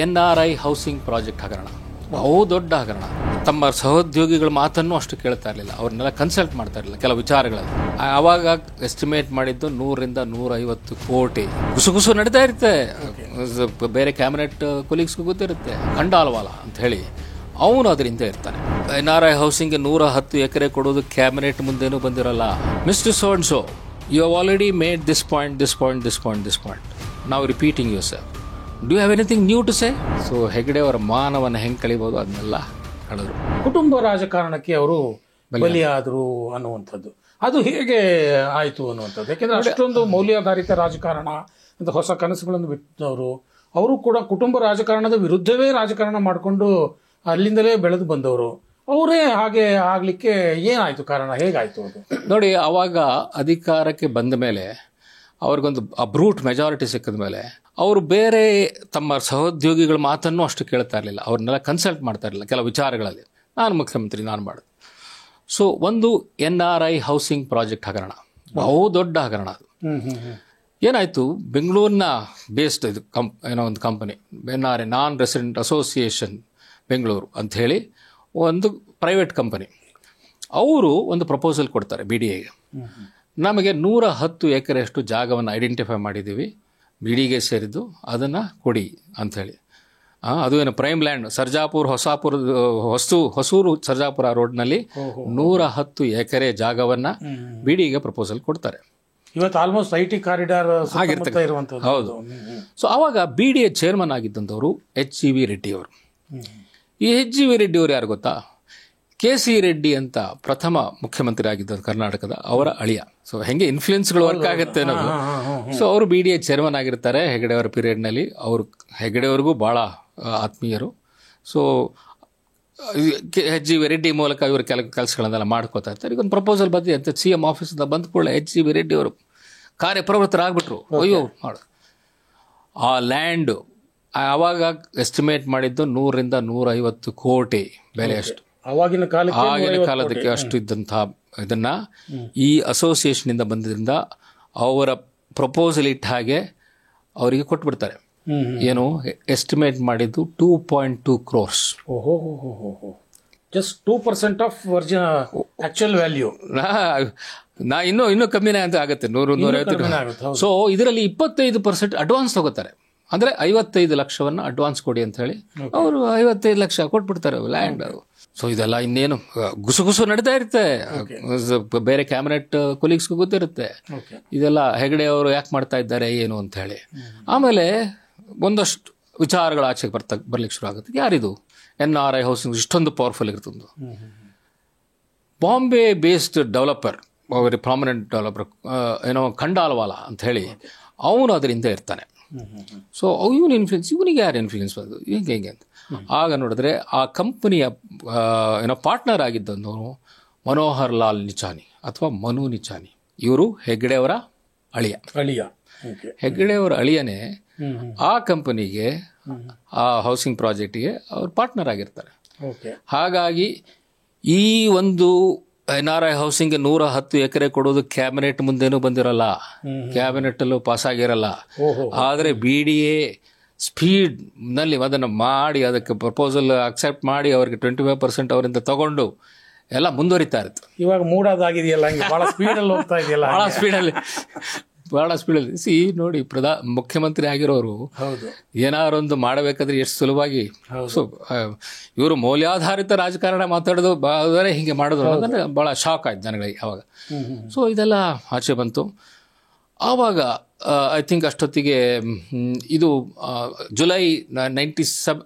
NRI housing project ಹಗರಣ ಬಹು ದೊಡ್ಡ ಹಗರಣ. ತಮ್ಮ ಸಹೋದ್ಯೋಗಿಗಳ ಮಾತನ್ನು ಅಷ್ಟು ಕೇಳ್ತಾ ಇರಲಿಲ್ಲ, ಅವ್ರನ್ನೆಲ್ಲ ಕನ್ಸಲ್ಟ್ ಮಾಡ್ತಾ ಇರಲಿಲ್ಲ ಕೆಲವು ವಿಚಾರಗಳಲ್ಲಿ. ಆವಾಗ ಎಸ್ಟಿಮೇಟ್ ಮಾಡಿದ್ದು 100 ರಿಂದ 150 ಕೋಟಿ. ಗುಸುಗುಸು ನಡೀತಾ ಇರುತ್ತೆ, ಬೇರೆ ಕ್ಯಾಬಿನೆಟ್ ಕೊಲೀಗ್ಸ್ಗೂ ಗೊತ್ತಿರುತ್ತೆ. ಖಂಡಾಲ್ವಾಲ ಅಂತ ಹೇಳಿ ಅವನು ಅದರಿಂದ ಇರ್ತಾನೆ. NRI ಹೌಸಿಂಗ್ಗೆ 110 ಎಕರೆ ಕೊಡೋದು ಕ್ಯಾಬಿನೆಟ್ ಮುಂದೇನೂ ಬಂದಿರಲ್ಲ. Mister so and so, you have already made this point. ನಾವು repeating you sir. Do you have anything new to say? So Hegde ಅವರ ಮಾನವನ್ನು ಹೆಂಗೆ ಕಳಿಬೋದು ಅದನ್ನೆಲ್ಲ ಕಳೆದ್ರು. ಕುಟುಂಬ ರಾಜಕಾರಣಕ್ಕೆ ಅವರು ಬಲಿಯಾದರು ಅನ್ನುವಂಥದ್ದು ಅದು ಹೇಗೆ ಆಯಿತು ಅನ್ನುವಂಥದ್ದು. ಯಾಕೆಂದ್ರೆ ಅಷ್ಟೊಂದು ಮೌಲ್ಯಾಧಾರಿತ ರಾಜಕಾರಣ ಅಂತ ಹೊಸ ಕನಸುಗಳನ್ನು ಬಿಟ್ಟವರು, ಅವರು ಕೂಡ ಕುಟುಂಬ ರಾಜಕಾರಣದ ವಿರುದ್ಧವೇ ರಾಜಕಾರಣ ಮಾಡಿಕೊಂಡು ಅಲ್ಲಿಂದಲೇ ಬೆಳೆದು ಬಂದವರು. ಅವರೇ ಹಾಗೆ ಆಗ್ಲಿಕ್ಕೆ ಏನಾಯ್ತು ಕಾರಣ, ಹೇಗಾಯ್ತು ಅದು? ನೋಡಿ, ಅವಾಗ ಅಧಿಕಾರಕ್ಕೆ ಬಂದ ಮೇಲೆ ಅವ್ರಿಗೊಂದು ಬ್ರೂಟ್ ಮೆಜಾರಿಟಿ ಸಿಕ್ಕಿದ ಮೇಲೆ ಅವರು ಬೇರೆ ತಮ್ಮ ಸಹೋದ್ಯೋಗಿಗಳ ಮಾತನ್ನು ಅಷ್ಟು ಕೇಳ್ತಾ ಇರಲಿಲ್ಲ, ಅವ್ರನ್ನೆಲ್ಲ ಕನ್ಸಲ್ಟ್ ಮಾಡ್ತಾ ಇರಲಿಲ್ಲ ಕೆಲವು ವಿಚಾರಗಳಲ್ಲಿ. ನಾನು ಮುಖ್ಯಮಂತ್ರಿ, ನಾನು ಮಾಡೋದು. ಸೊ ಒಂದು NRI ಹೌಸಿಂಗ್ ಪ್ರಾಜೆಕ್ಟ್ ಹಗರಣ, ಬಹು ದೊಡ್ಡ ಹಗರಣ ಅದು. ಏನಾಯಿತು, ಬೆಂಗಳೂರಿನ ಬೇಸ್ಡ್ ಇದು ಒಂದು ಕಂಪನಿ NRI ನಾನ್ ರೆಸಿಡೆಂಟ್ ಅಸೋಸಿಯೇಷನ್ ಬೆಂಗಳೂರು ಅಂಥೇಳಿ ಒಂದು ಪ್ರೈವೇಟ್ ಕಂಪನಿ. ಅವರು ಒಂದು ಪ್ರಪೋಸಲ್ ಕೊಡ್ತಾರೆ BDAಗೆ. ನಮಗೆ 110 ಎಕರೆಯಷ್ಟು ಜಾಗವನ್ನು ಐಡೆಂಟಿಫೈ ಮಾಡಿದ್ದೀವಿ, BDಗೆ ಸೇರಿದ್ದು, ಅದನ್ನು ಕೊಡಿ ಅಂಥೇಳಿ. ಅದು ಏನು ಪ್ರೈಮ್ ಲ್ಯಾಂಡ್, ಸರ್ಜಾಪುರ ಹೊಸೂರು ಸರ್ಜಾಪುರ ರೋಡ್ನಲ್ಲಿ 110 ಎಕರೆ ಜಾಗವನ್ನು BDಗೆ ಪ್ರಪೋಸಲ್ ಕೊಡ್ತಾರೆ. ಇವತ್ತು ಆಲ್ಮೋಸ್ಟ್ IT ಕಾರಿಡಾರ್ ಆಗಿರ್ತದೆ. ಹೌದು. ಸೊ ಆವಾಗ BDA ಚೇರ್ಮನ್ ಆಗಿದ್ದಂಥವರು HGV ರೆಡ್ಡಿ ಅವರು. ಈ HGV ರೆಡ್ಡಿ ಅವರು ಯಾರು ಗೊತ್ತಾ? KC ರೆಡ್ಡಿ ಅಂತ ಪ್ರಥಮ ಮುಖ್ಯಮಂತ್ರಿ ಆಗಿದ್ದ ಕರ್ನಾಟಕದ, ಅವರ ಅಳಿಯ. ಸೊ ಹೆಂಗೆ ಇನ್ಫ್ಲೂಯೆನ್ಸ್ಗಳು ವರ್ಕ್ ಆಗುತ್ತೆ ಅನ್ನೋದು. ಸೊ ಅವರು BDA ಚೇರ್ಮನ್ ಆಗಿರ್ತಾರೆ ಹೆಗಡೆ ಅವರ ಪೀರಿಯಡ್ನಲ್ಲಿ. ಅವರು ಹೆಗಡೆ ಅವ್ರಿಗೂ ಭಾಳ ಆತ್ಮೀಯರು. ಸೊ HGV ರೆಡ್ಡಿ ಮೂಲಕ ಇವರು ಕೆಲಸಗಳನ್ನೆಲ್ಲ ಮಾಡ್ಕೋತಾ ಇರ್ತಾರೆ. ಈಗ ಒಂದು ಪ್ರಪೋಸಲ್ ಬಂದಿದೆ ಅಂತ CM ಆಫೀಸಿಂದ ಬಂದ ಕೂಡಲೇ HGV ರೆಡ್ಡಿ ಅವರು ಕಾರ್ಯಪ್ರವೃತ್ತರಾಗ್ಬಿಟ್ರು. ಅಯ್ಯೋ ಮಾಡು ಆ ಲ್ಯಾಂಡು ಆವಾಗ ಎಸ್ಟಿಮೇಟ್ ಮಾಡಿದ್ದು 100 ರಿಂದ 150 ಕೋಟಿ ಬೆಲೆ. ಅಷ್ಟು ಆಗಿನ ಕಾಲದಕ್ಕೆ ಅಷ್ಟು ಇದ್ದಂತಹ ಇದನ್ನ ಈ ಅಸೋಸಿಯೇಷನ್ ಬಂದಿದ್ದರಿಂದ ಅವರ ಪ್ರಪೋಸಲ್ ಇಟ್ಟ ಹಾಗೆ ಅವರಿಗೆ ಕೊಟ್ಬಿಡ್ತಾರೆ. ಏನು ಎಸ್ಟಿಮೇಟ್ ಮಾಡಿದ್ದು 2.2 crores. Just 2% of actual value. ಇನ್ನೂ ಕಮ್ಮಿನೇ ಅಂತ ಆಗುತ್ತೆ, 100-150. ಸೊ ಇದರಲ್ಲಿ 25% ಅಡ್ವಾನ್ಸ್ ತಗೋತಾರೆ. ಅಂದ್ರೆ 55 ಲಕ್ಷವನ್ನು ಅಡ್ವಾನ್ಸ್ ಕೊಡಿ ಅಂತ ಹೇಳಿ ಅವರು 55 ಲಕ್ಷ ಕೊಟ್ಬಿಡ್ತಾರೆ ಲ್ಯಾಂಡ್. ಸೊ ಇದೆಲ್ಲ ಇನ್ನೇನು ಗುಸುಗುಸು ನಡೀತಾ ಇರುತ್ತೆ, ಬೇರೆ ಕ್ಯಾಬಿನೆಟ್ ಕೊಲೀಗ್ಸ್ಗೂ ಗೊತ್ತಿರುತ್ತೆ ಇದೆಲ್ಲ ಹೆಗಡೆ ಅವರು ಯಾಕೆ ಮಾಡ್ತಾ ಇದ್ದಾರೆ ಏನು ಅಂತ ಹೇಳಿ. ಆಮೇಲೆ ಒಂದಷ್ಟು ವಿಚಾರಗಳು ಆಚೆಗೆ ಬರ್ಲಿಕ್ಕೆ ಶುರು ಆಗುತ್ತೆ. ಯಾರಿದು NRI ಹೌಸಿಂಗ್ ಇಷ್ಟೊಂದು ಪವರ್ಫುಲ್ ಇರ್ತದೆ? Bombay based developer, very prominent developer, Khandalwala ಅಂತ ಹೇಳಿ ಅವನು ಅದರಿಂದ ಇರ್ತಾನೆ. ಸೊ ಇವನು ಇವನಿಗೆ ಯಾರು ಇನ್ಫ್ಲೂಯೆನ್ಸ್ ಬಂದು ಹೆಂಗೆ ಅಂತ ಆಗ ನೋಡಿದ್ರೆ ಆ ಕಂಪನಿಯ ಪಾರ್ಟ್ನರ್ ಆಗಿದ್ದವನು ಮನೋಹರ್ ಲಾಲ್ ನಿಚಾನಿ ಅಥವಾ ಮನು ನಿಚಾನಿ. ಇವರು ಹೆಗ್ಡೆಯವರ ಅಳಿಯ. ಹೆಗ್ಡೆಯವರ ಅಳಿಯನೇ ಆ ಕಂಪನಿಗೆ, ಆ ಹೌಸಿಂಗ್ ಪ್ರಾಜೆಕ್ಟ್ಗೆ ಅವ್ರು ಪಾರ್ಟ್ನರ್ ಆಗಿರ್ತಾರೆ. ಹಾಗಾಗಿ ಈ ಒಂದು NRI ಹೌಸಿಂಗ್ಗೆ 110 ಎಕರೆ ಕೊಡೋದು ಕ್ಯಾಬಿನೆಟ್ ಮುಂದೇನೂ ಬಂದಿರಲ್ಲ, ಕ್ಯಾಬಿನೆಟ್ ಅಲ್ಲೂ ಪಾಸ್ ಆಗಿರಲ್ಲ. ಆದರೆ BDA ಸ್ಪೀಡ್ ನಲ್ಲಿ ಅದನ್ನು ಮಾಡಿ, ಅದಕ್ಕೆ ಪ್ರಪೋಸಲ್ ಅಕ್ಸೆಪ್ಟ್ ಮಾಡಿ ಅವ್ರಿಗೆ 25% ಅವರಿಂದ ತಗೊಂಡು ಎಲ್ಲ ಮುಂದುವರಿತಾ ಇರುತ್ತೆ. ಇವಾಗ ಮೂಡೋದಾಗಿದೆಯಲ್ಲ, ಬಹಳ ಸ್ಪೀಡಲ್ಲಿ ಹೋಗ್ತಾ ಇದೆಯಲ್ಲ, ಬಹಳ ಸ್ಪೀಡಲ್ಲಿ. ನೋಡಿ, ಮುಖ್ಯಮಂತ್ರಿ ಆಗಿರೋರು ಏನಾರೊಂದು ಮಾಡಬೇಕಾದ್ರೆ ಎಷ್ಟು ಸುಲಭವಾಗಿ. ಸೊ ಇವರು ಮೌಲ್ಯಾಧಾರಿತ ರಾಜಕಾರಣ ಮಾತಾಡೋದು ಹಿಂಗೆ ಮಾಡೋದು ಅನ್ನೋದಂದ್ರೆ ಬಹಳ ಶಾಕ್ ಆಯ್ತು ಜನಗಳಿಗೆ ಅವಾಗ. ಸೊ ಇದೆಲ್ಲ ಆಚೆ ಬಂತು. ಆವಾಗ ಐ ಥಿಂಕ್ ಅಷ್ಟೊತ್ತಿಗೆ ಇದು ಜುಲೈ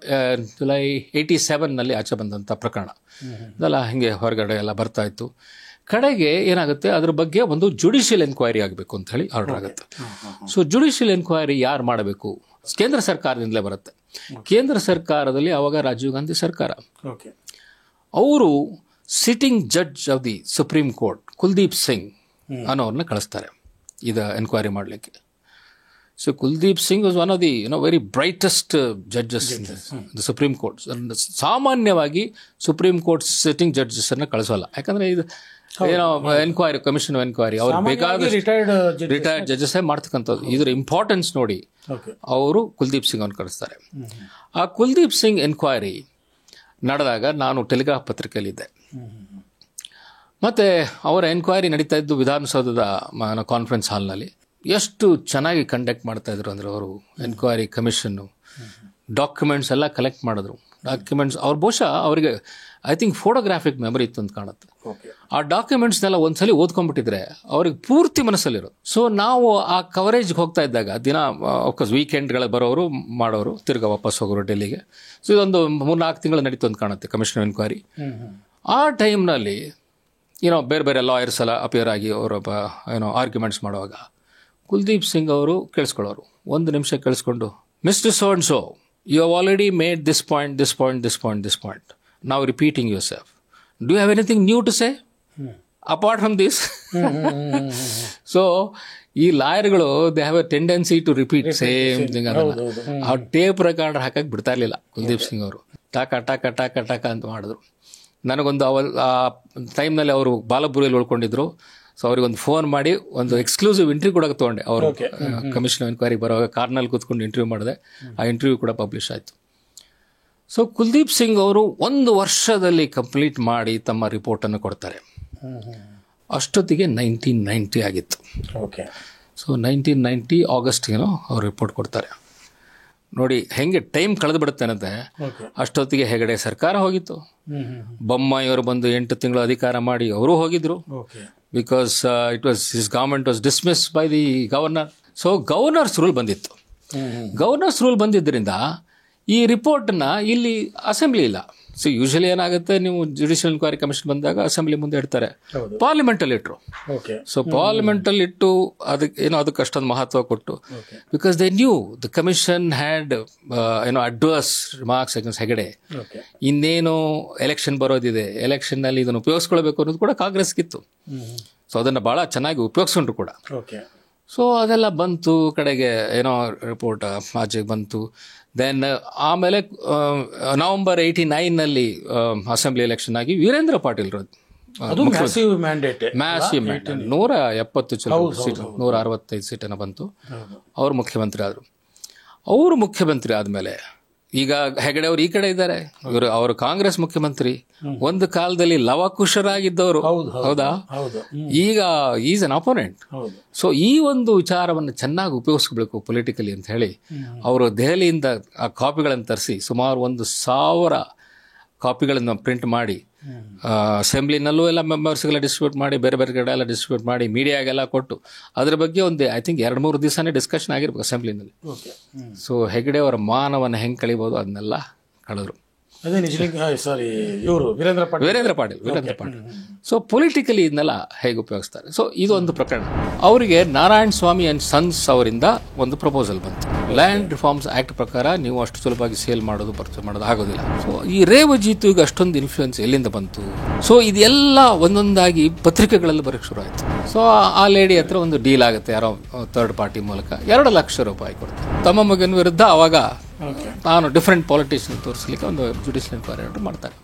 87 ಆಚೆ ಬಂದಂಥ ಪ್ರಕರಣ. ಇದೆಲ್ಲ ಹಿಂಗೆ ಹೊರಗಡೆ ಎಲ್ಲ ಬರ್ತಾ ಇತ್ತು. ಕಡೆಗೆ ಏನಾಗುತ್ತೆ, ಅದ್ರ ಬಗ್ಗೆ ಒಂದು ಜುಡಿಷಿಯಲ್ ಎನ್ಕ್ವೈರಿ ಆಗಬೇಕು ಅಂತ ಹೇಳಿ ಆರ್ಡರ್ ಆಗುತ್ತೆ. ಸೊ ಜುಡಿಷಿಯಲ್ ಎನ್ಕ್ವೈರಿ ಯಾರು ಮಾಡಬೇಕು? ಕೇಂದ್ರ ಸರ್ಕಾರದಿಂದಲೇ ಬರುತ್ತೆ. ಕೇಂದ್ರ ಸರ್ಕಾರದಲ್ಲಿ ಅವಾಗ ರಾಜೀವ್ ಗಾಂಧಿ ಸರ್ಕಾರ. ಅವರು sitting judge of the supreme court Kuldeep Singh ಅನ್ನೋರನ್ನ ಕಳಿಸ್ತಾರೆ ಇದು ಎನ್ಕ್ವೈರಿ ಮಾಡಲಿಕ್ಕೆ. So Kuldeep Singh was one of the very brightest judges in the supreme court. ಸಾಮಾನ್ಯವಾಗಿ ಸುಪ್ರೀಂ ಕೋರ್ಟ್ ಸಿಟ್ಟಿಂಗ್ ಜಡ್ಜಸ್ ಅನ್ನ ಕಳಿಸೋಲ್ಲ, ಯಾಕಂದ್ರೆ ಇದು ಎನ್ಕ್ವೈರಿ, ಕಮಿಷನ್ ಎನ್ಕ್ವೈರಿ ಅವ್ರು ಬೇಕಾದ ರಿಟೈರ್ಡ್ ಜಡ್ಜಸ್ ಮಾಡ್ತಕ್ಕಂಥದ್ದು. ಇದ್ರ ಇಂಪಾರ್ಟೆನ್ಸ್ ನೋಡಿ ಅವರು ಕುಲ್ದೀಪ್ ಸಿಂಗ್ ಅವ್ನು ಕಳಿಸ್ತಾರೆ. ಆ ಕುಲ್ದೀಪ್ ಸಿಂಗ್ ಎನ್ಕ್ವೈರಿ ನಡೆದಾಗ ನಾನು ಟೆಲಿಗ್ರಾಫ್ ಪತ್ರಿಕೆಯಲ್ಲಿದ್ದೆ. ಮತ್ತು ಅವರ ಎನ್ಕ್ವೈರಿ ನಡೀತಾ ಇದ್ದು ವಿಧಾನಸೌಧದ ಕಾನ್ಫರೆನ್ಸ್ ಹಾಲ್ನಲ್ಲಿ. ಎಷ್ಟು ಚೆನ್ನಾಗಿ ಕಂಡಕ್ಟ್ ಮಾಡ್ತಾ ಇದ್ರು ಅಂದರೆ ಅವರು ಎನ್ಕ್ವೈರಿ ಕಮಿಷನ್ನು ಡಾಕ್ಯುಮೆಂಟ್ಸ್ ಎಲ್ಲ ಕಲೆಕ್ಟ್ ಮಾಡಿದ್ರು. ಡಾಕ್ಯುಮೆಂಟ್ಸ್ ಅವ್ರು ಬಹುಶಃ ಅವರಿಗೆ ಐ ಥಿಂಕ್ ಫೋಟೋಗ್ರಾಫಿಕ್ ಮೆಮರಿ ಇತ್ತು ಅಂತ ಕಾಣುತ್ತೆ. ಆ ಡಾಕ್ಯುಮೆಂಟ್ಸ್ನೆಲ್ಲ ಒಂದ್ಸಲಿ ಓದ್ಕೊಂಡ್ಬಿಟ್ಟಿದ್ರೆ ಅವ್ರಿಗೆ ಪೂರ್ತಿ ಮನಸ್ಸಲ್ಲಿರೋದು. ಸೊ ನಾವು ಆ ಕವರೇಜ್ಗೆ ಹೋಗ್ತಾ ಇದ್ದಾಗ ದಿನ ಅಫ್ಕೋರ್ಸ್ ವೀಕೆಂಡ್ಗಳ ಬರೋರು ಮಾಡೋರು, ತಿರ್ಗಾ ವಾಪಸ್ ಹೋಗೋರು ಡೆಲ್ಲಿಗೆ. ಸೊ ಇದೊಂದು 3-4 ತಿಂಗಳು ನಡೀತು ಅಂತ ಕಾಣುತ್ತೆ ಕಮಿಷನ್ ಎನ್ಕ್ವೈರಿ. ಆ ಟೈಮ್ನಲ್ಲಿ ಬೇರೆ ಬೇರೆ ಲಾಯರ್ಸ್ ಎಲ್ಲ ಅಪಿಯರ್ ಆಗಿ ಅವರು ಆರ್ಗ್ಯುಮೆಂಟ್ಸ್ ಮಾಡುವಾಗ ಕುಲ್ದೀಪ್ ಸಿಂಗ್ ಅವರು ಕೇಳಿಸ್ಕೊಳ್ಳೋರು. 1 ನಿಮಿಷ ಕೇಳಿಸ್ಕೊಂಡು, mister so and so, you have already made this point, this point, this point, this point. Now repeating yourself. Do you have anything new to say apart from this? So, ಈ ಲಾಯರ್ಗಳು they have a tendency to repeat same thing. ಆ tape recorder ಹಾಕಕ್ಕೆ ಬಿಡ್ತಾ ಇರಲಿಲ್ಲ ಕುಲ್ದೀಪ್ ಸಿಂಗ್ ಅವರು. ಟಾಕ ಟಾಕ ಟಾಕ ಟಾಕ ಅಂತ ಮಾಡಿದ್ರು. ನನಗೊಂದು ಆ ಟೈಮ್ನಲ್ಲಿ ಅವರು ಬಾಲಪುರಿಯಲ್ಲಿ ಉಳ್ಕೊಂಡಿದ್ರು. ಸೊ ಅವ್ರಿಗೊಂದು ಫೋನ್ ಮಾಡಿ ಒಂದು ಎಕ್ಸ್ಕ್ಲೂಸಿವ್ ಇಂಟರ್ವ್ಯೂ ಕೂಡ ತೊಗೊಂಡೆ. ಅವರು ಕಮಿಷನ್ ಎನ್ಕ್ವೈರಿ ಬರುವಾಗ ಕಾರ್ನಲ್ಲಿ ಕೂತ್ಕೊಂಡು ಇಂಟರ್ವ್ಯೂ ಮಾಡಿದೆ. ಆ ಇಂಟರ್ವ್ಯೂ ಕೂಡ ಪಬ್ಲಿಷ್ ಆಯಿತು. ಸೊ ಕುಲ್ದೀಪ್ ಸಿಂಗ್ ಅವರು 1 ವರ್ಷದಲ್ಲಿ ಕಂಪ್ಲೀಟ್ ಮಾಡಿ ತಮ್ಮ ರಿಪೋರ್ಟನ್ನು ಕೊಡ್ತಾರೆ. ಅಷ್ಟೊತ್ತಿಗೆ 1990 ಆಗಿತ್ತು. ಸೊ 1990 ಆಗಸ್ಟ್ಗೇನೋ ಅವ್ರು ರಿಪೋರ್ಟ್ ಕೊಡ್ತಾರೆ. ನೋಡಿ ಹೆಂಗೆ ಟೈಮ್ ಕಳೆದು ಬಿಡುತ್ತೆ ಅನ್ನತ್ತೆ. ಅಷ್ಟೊತ್ತಿಗೆ ಹೆಗಡೆ ಸರ್ಕಾರ ಹೋಗಿತ್ತು. ಬೊಮ್ಮಾಯಿಯವರು ಬಂದು 8 ತಿಂಗಳು ಅಧಿಕಾರ ಮಾಡಿ ಅವರು ಹೋಗಿದ್ರು. Because it was his government was dismiss by the governor. So governors rule ಬಂದಿತ್ತು. ಗವರ್ನರ್ಸ್ ರೂಲ್ ಬಂದಿದ್ದರಿಂದ ಈ ರಿಪೋರ್ಟ್ನ ಇಲ್ಲಿ ಅಸೆಂಬ್ಲಿ ಇಲ್ಲ. ಸೊ ಯೂಶಲಿ ಏನಾಗುತ್ತೆ, ನೀವು ಜುಡಿಷಿಯಲ್ ಎನ್ಕ್ವೈರಿ ಕಮಿಷನ್ ಬಂದಾಗ ಅಸೆಂಬ್ಲಿ ಮುಂದೆ ಇಡ್ತಾರೆ, ಪಾರ್ಲಿಮೆಂಟಲ್ಲಿ ಇಟ್ಟರು. ಸೊ ಪಾರ್ಲಿಮೆಂಟಲ್ಲಿ ಇಟ್ಟು ಅದಕ್ಕೆ ಅಷ್ಟೊಂದು ಮಹತ್ವ ಕೊಟ್ಟು, because they knew the commission had adverse remarks against Hegde. ಇನ್ನೇನು ಎಲೆಕ್ಷನ್ ಬರೋದಿದೆ, ಎಲೆಕ್ಷನ್ನಲ್ಲಿ ಇದನ್ನು ಉಪಯೋಗಿಸ್ಕೊಳ್ಬೇಕು ಅನ್ನೋದು ಕೂಡ ಕಾಂಗ್ರೆಸ್ಗಿತ್ತು. ಸೊ ಅದನ್ನು ಭಾಳ ಚೆನ್ನಾಗಿ ಉಪಯೋಗಿಸ್ಕೊಂಡ್ರು ಕೂಡ. ಸೊ ಅದೆಲ್ಲ ಬಂತು, ಕಡೆಗೆ ರಿಪೋರ್ಟ್ ಆಚೆಗೆ ಬಂತು. ದೆನ್ ಆಮೇಲೆ ನವೆಂಬರ್ 89ನಲ್ಲಿ ಅಸೆಂಬ್ಲಿ ಎಲೆಕ್ಷನ್ ಆಗಿ Veerendra Patil massive mandate 170 seat 165 ಸೀಟನ್ನು ಬಂತು. ಅವರು ಮುಖ್ಯಮಂತ್ರಿ ಆದರು. ಅವರು ಮುಖ್ಯಮಂತ್ರಿ ಆದಮೇಲೆ ಈಗ ಹೆಗಡೆ ಅವರು ಈ ಕಡೆ ಇದ್ದಾರೆ, ಇವರು ಅವರು ಕಾಂಗ್ರೆಸ್ ಮುಖ್ಯಮಂತ್ರಿ. ಒಂದು ಕಾಲದಲ್ಲಿ ಲವಕುಶರಾಗಿದ್ದವರು, ಹೌದಾ? ಈಗ ಈಸ್ ಅನ್ ಅಪೋನೆಂಟ್. ಸೊ ಈ ಒಂದು ವಿಚಾರವನ್ನು ಚೆನ್ನಾಗಿ ಉಪಯೋಗಿಸ್ಬೇಕು ಪೊಲಿಟಿಕಲಿ ಅಂತ ಹೇಳಿ ಅವರು ದೆಹಲಿಯಿಂದ ಆ ಕಾಪಿಗಳನ್ನು ತರಿಸಿ ಸುಮಾರು 1,000 ಕಾಪಿಗಳನ್ನು ಪ್ರಿಂಟ್ ಮಾಡಿ ಅಸೆಂಬ್ಲಿನಲ್ಲೂ ಎಲ್ಲ ಮೆಂಬರ್ಸ್ಗೆಲ್ಲ ಡಿಸ್ಟ್ರಿಬ್ಯೂಟ್ ಮಾಡಿ, ಬೇರೆ ಬೇರೆ ಕಡೆ ಎಲ್ಲ ಡಿಸ್ಟ್ರಿಬ್ಯೂಟ್ ಮಾಡಿ, ಮೀಡಿಯಾಗೆಲ್ಲ ಕೊಟ್ಟು ಅದ್ರ ಬಗ್ಗೆ ಒಂದು ಐ ಥಿಂಕ್ 2-3 ದಿವಸನೇ ಡಿಸ್ಕಷನ್ ಆಗಿರ್ಬೇಕು ಅಸೆಂಬ್ಲಿನಲ್ಲಿ. ಸೊ ಹೆಗಡೆ ಅವರ ಮಾನವನ್ನು ಹೆಂಗೆ ಕಳಿಬೋದು ಅದನ್ನೆಲ್ಲ ಕಳೆದ್ರು. ವೀರೇಂದ್ರ ಪಾಟೀಲ್. ಸೊ ಪೊಲಿಟಿಕಲಿ ಇದನ್ನೆಲ್ಲ ಹೇಗೆ ಉಪಯೋಗಿಸ್ತಾರೆ. ಸೊ ಇದು ಒಂದು ಪ್ರಕರಣ. ಅವರಿಗೆ ನಾರಾಯಣ ಸ್ವಾಮಿ ಅಂಡ್ ಸನ್ಸ್ ಅವರಿಂದ ಒಂದು ಪ್ರಪೋಸಲ್ ಬಂತು. ಲ್ಯಾಂಡ್ ರಿಫಾರ್ಮ್ಸ್ ಆಕ್ಟ್ ಪ್ರಕಾರ ನೀವು ಅಷ್ಟು ಸುಲಭವಾಗಿ ಸೇಲ್ ಮಾಡೋದು ಪರ್ಚೇಸ್ ಮಾಡೋದು ಆಗೋದಿಲ್ಲ. ಸೊ ಈ ರೇವಜಿತು ಈಗ ಅಷ್ಟೊಂದು ಇನ್ಫ್ಲೂಯೆನ್ಸ್ ಎಲ್ಲಿಂದ ಬಂತು? ಸೊ ಇದೆಲ್ಲ ಒಂದೊಂದಾಗಿ ಪತ್ರಿಕೆಗಳಲ್ಲಿ ಬರೋಕ್ಕೆ ಶುರು ಆಯಿತು. ಸೊ ಆ ಲೇಡಿ ಹತ್ರ ಒಂದು ಡೀಲ್ ಆಗುತ್ತೆ, ಯಾರೋ ಥರ್ಡ್ ಪಾರ್ಟಿ ಮೂಲಕ 2 ಲಕ್ಷ ರೂಪಾಯಿ ಕೊಡ್ತಾರೆ. ತಮ್ಮ ಮಗನ ವಿರುದ್ಧ ಅವಾಗ ನಾನು ಡಿಫ್ರೆಂಟ್ ಪಾಲಿಟಿಷಿಯನ್ ತೋರಿಸಲಿಕ್ಕೆ ಒಂದು ಜುಡಿಷಿಯಲ್ ಎನ್ಕ್ವೈರಿ ಮಾಡ್ತಾರೆ.